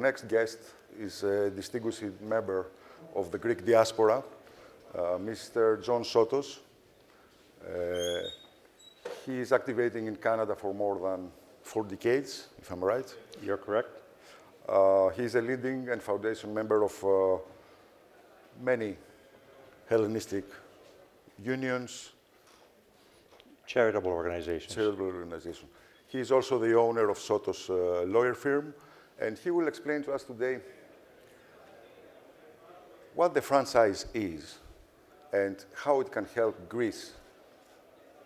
next guest is a distinguished member of the Greek diaspora, Mr. John Sotos. He is activating in Canada for more than 4 decades, if I'm right. You're correct. He is a leading and foundation member of many Hellenistic unions, Charitable organizations. He is also the owner of Sotos lawyer firm, and he will explain to us today what the franchise is and how it can help Greece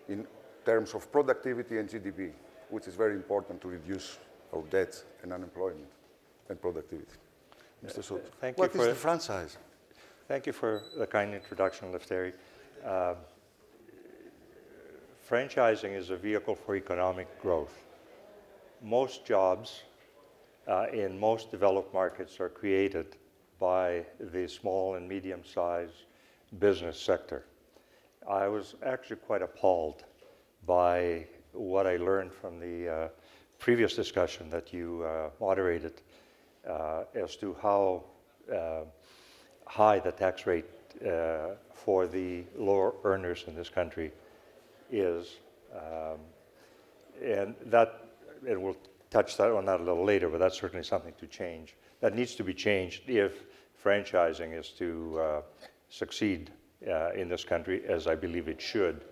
in terms of productivity and GDP, which is very important to reduce our debt and unemployment and productivity. Mr. Sotos, what is the franchise? Thank you for the kind introduction, Lefteri. Franchising is a vehicle for economic growth. Most jobs in most developed markets are created by the small and medium-sized business sector. I was actually quite appalled by what I learned from the previous discussion that you moderated as to how high the tax rate for the lower earners in this country is. And we'll touch on that a little later, but that's certainly something to change. That needs to be changed if franchising is to succeed in this country, as I believe it should.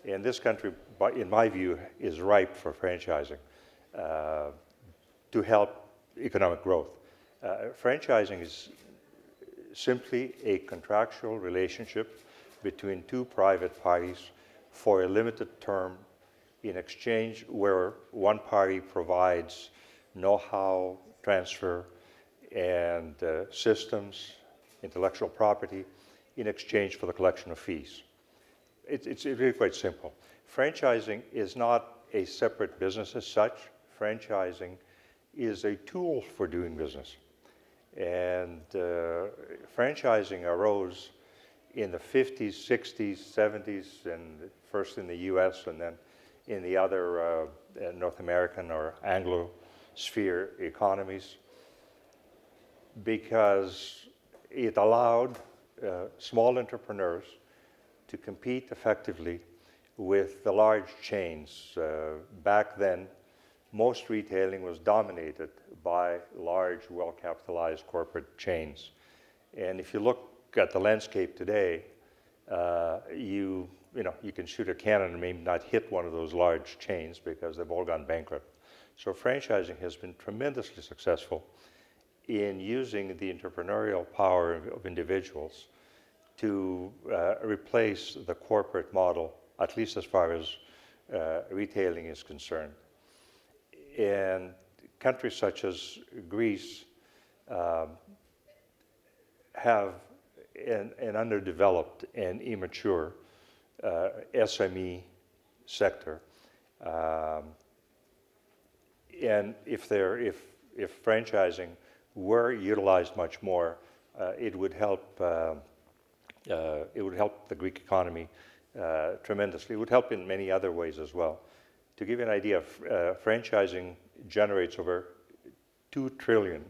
And this country, in my view, is ripe for franchising to help economic growth. Franchising is simply a contractual relationship between two private parties for a limited term in exchange where one party provides know-how transfer and systems, intellectual property, in exchange for the collection of fees. It's really quite simple. Franchising is not a separate business as such. Franchising is a tool for doing business. And franchising arose in the 50s, 60s, 70s, and first in the US and then in the other North American or Anglo-sphere economies, because it allowed small entrepreneurs to compete effectively with the large chains. Back then, most retailing was dominated by large, well-capitalized corporate chains. And if you look at the landscape today, you can shoot a cannon and maybe not hit one of those large chains because they've all gone bankrupt. So franchising has been tremendously successful in using the entrepreneurial power of individuals to replace the corporate model, at least as far as retailing is concerned. And countries such as Greece have an underdeveloped and immature SME sector. And if franchising were utilized much more, it would help the Greek economy tremendously. It would help in many other ways as well. To give you an idea, franchising generates over $2 trillion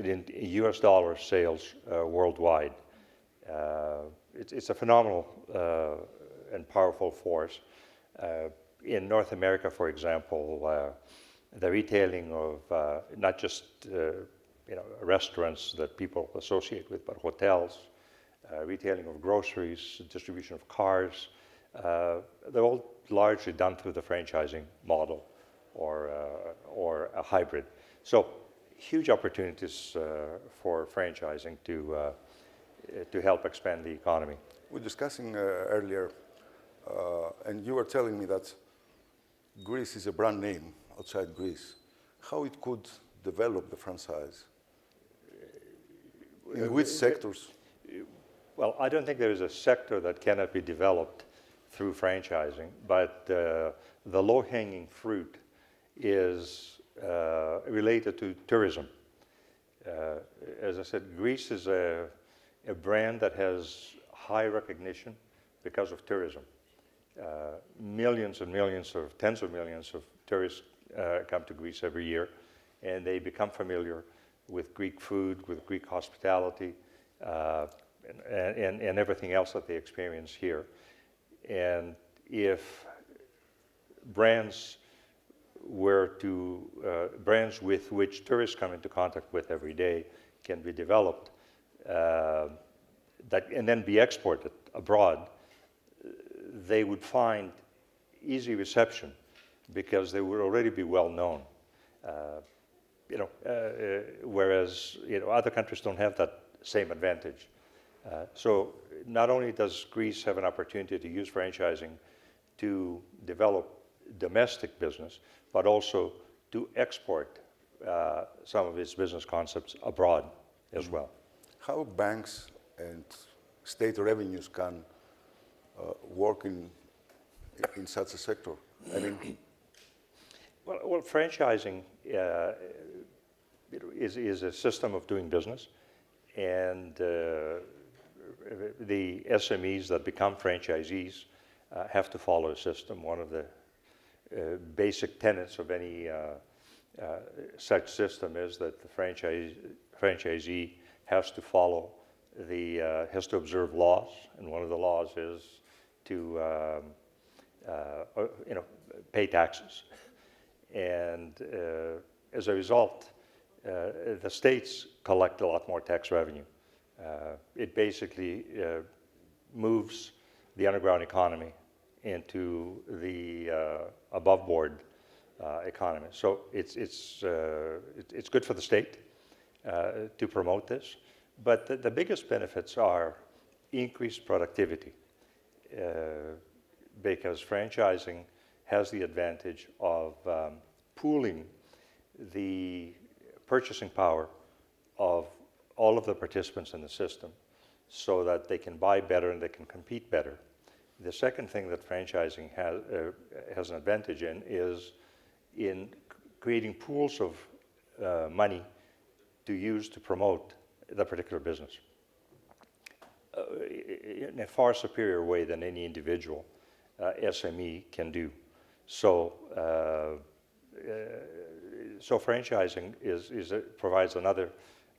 in US dollar sales worldwide. It's a phenomenal and powerful force. In North America, for example, the retailing of not just restaurants that people associate with, but hotels, retailing of groceries, distribution of cars, they're all largely done through the franchising model or a hybrid. So huge opportunities for franchising to help expand the economy. We were discussing earlier, and you were telling me that Greece is a brand name outside Greece. How it could develop the franchise? In which sectors? Well, I don't think there is a sector that cannot be developed through franchising, but the low-hanging fruit is related to tourism. As I said, Greece is a brand that has high recognition because of tourism. Millions and millions tens of millions of tourists come to Greece every year. and they become familiar with Greek food, with Greek hospitality, and everything else that they experience here. And if brands brands with which tourists come into contact with every day can be developed, and then be exported abroad, they would find easy reception because they would already be well known. Whereas other countries don't have that same advantage. So not only does Greece have an opportunity to use franchising to develop domestic business, but also to export some of its business concepts abroad as well. How banks and state revenues can work in such a sector? I mean, well, franchising is a system of doing business, and the SMEs that become franchisees have to follow a system. One of the basic tenets of any such system is that the franchisee has to has to observe laws, and one of the laws is to pay taxes. And as a result, the states collect a lot more tax revenue. It basically moves the underground economy into the above-board economy. So it's good for the state to promote this, but the biggest benefits are increased productivity, because franchising has the advantage of pooling the purchasing power of all of the participants in the system so that they can buy better and they can compete better. The second thing that franchising has an advantage in is in creating pools of money to use to promote the particular business in a far superior way than any individual SME can do. So franchising provides another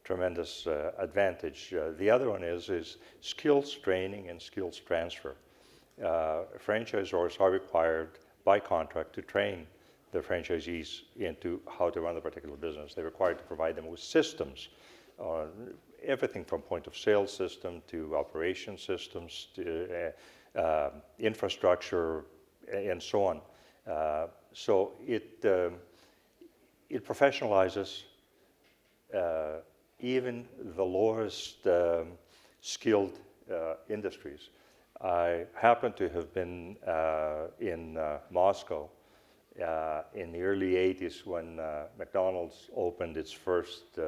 tremendous advantage. The other one is skills training and skills transfer. Franchisors are required by contract to train the franchisees into how to run the particular business. They're required to provide them with systems, everything from point of sale system to operation systems to infrastructure and so on. So it professionalizes even the lowest skilled industries. I happen to have been in Moscow in the early 80s when McDonald's opened its first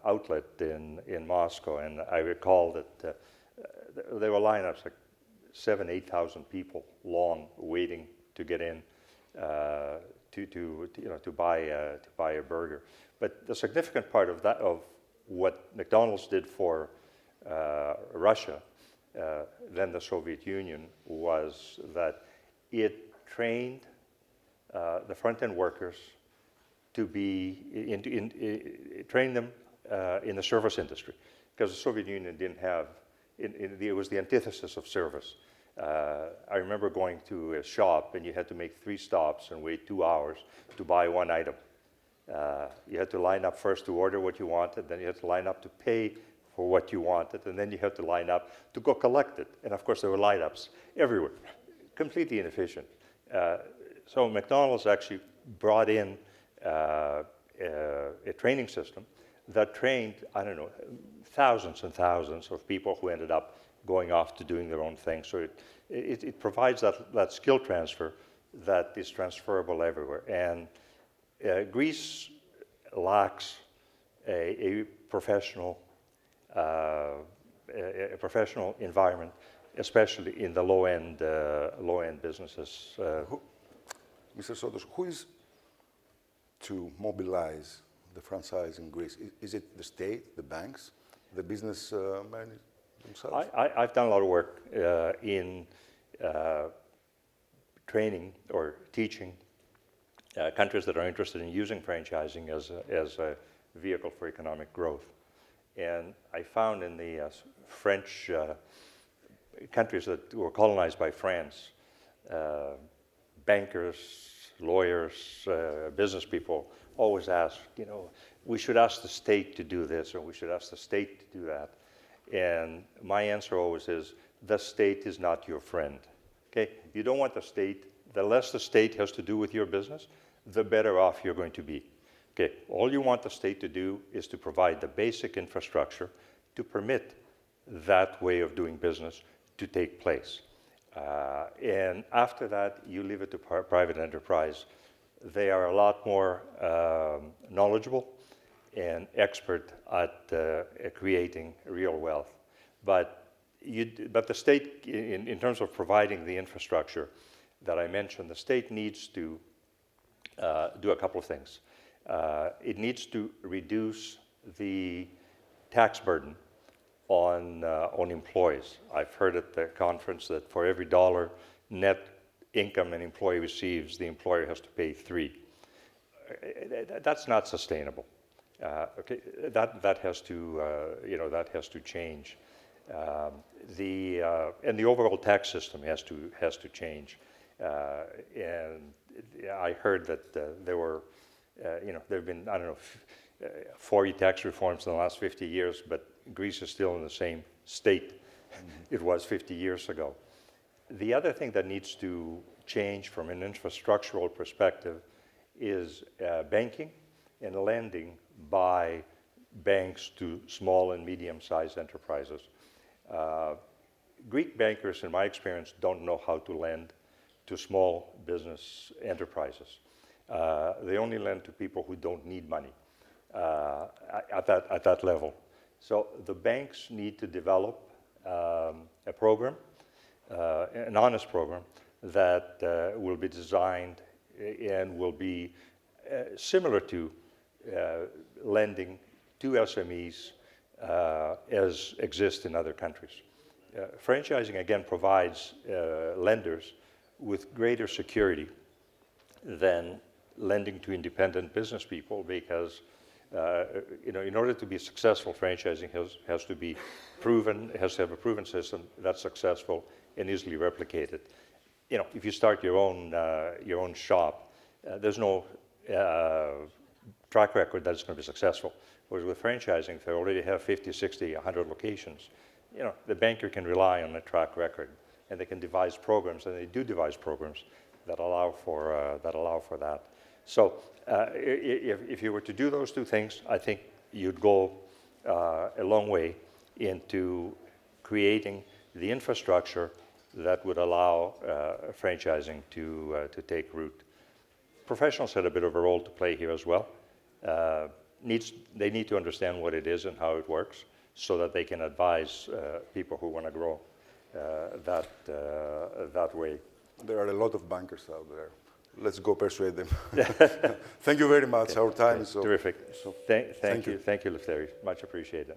outlet in Moscow, and I recall that there were lineups like 7,000, 8,000 people long waiting to get in to buy a burger. But the significant part of that, of what McDonald's did for Russia, then the Soviet Union, was that it trained the front-end workers to be train them in the service industry, because the Soviet Union didn't have it was the antithesis of service. I remember going to a shop and you had to make 3 stops and wait 2 hours to buy one item. You had to line up first to order what you wanted, then you had to line up to pay for what you wanted, and then you had to line up to go collect it. And of course there were lineups everywhere, completely inefficient. So McDonald's actually brought in a training system that trained, I don't know, thousands and thousands of people who ended up going off to doing their own thing. So it provides that skill transfer that is transferable everywhere. And Greece lacks a professional environment, especially in the low-end businesses. Mr. Sotos, who is to mobilize the franchise in Greece? Is it the state, the banks, the business managers themselves? I've done a lot of work in training or teaching countries that are interested in using franchising as a vehicle for economic growth. And I found in the French countries that were colonized by France, bankers, lawyers, business people always ask, we should ask the state to do this, or we should ask the state to do that. And my answer always is, the state is not your friend. Okay? You don't want the state. The less the state has to do with your business, the better off you're going to be. Okay? All you want the state to do is to provide the basic infrastructure to permit that way of doing business to take place. And after that, you leave it to private enterprise. They are a lot more knowledgeable and expert at creating real wealth. But the state, in terms of providing the infrastructure that I mentioned, the state needs to do a couple of things. It needs to reduce the tax burden on employees. I've heard at the conference that for every $1 net income an employee receives, the employer has to pay $3. That's not sustainable. Okay, that has to that has to change. And the overall tax system has to change. And I heard that there have been, I don't know, 40 tax reforms in the last 50 years, but Greece is still in the same state it was 50 years ago. The other thing that needs to change from an infrastructural perspective is banking and lending by banks to small and medium-sized enterprises. Greek bankers, in my experience, don't know how to lend to small business enterprises. They only lend to people who don't need money at that level. So the banks need to develop a program, an honest program, that will be designed and will be similar to lending to SMEs as exists in other countries. Franchising, again, provides lenders with greater security than lending to independent business people, because in order to be successful, franchising has to be proven, has to have a proven system that's successful and easily replicated. If you start your own shop, there's no track record that it's going to be successful. Whereas with franchising, if they already have 50, 60, 100 locations, the banker can rely on a track record, and they can devise programs, and they do devise programs that allow for that. So if you were to do those two things, I think you'd go a long way into creating the infrastructure that would allow franchising to take root. Professionals had a bit of a role to play here as well. They need to understand what it is and how it works, so that they can advise people who want to grow that way. There are a lot of bankers out there. Let's go persuade them. Thank you very much. Our time is over. Terrific. So, thank you. Thank you, Lefteris. Much appreciated.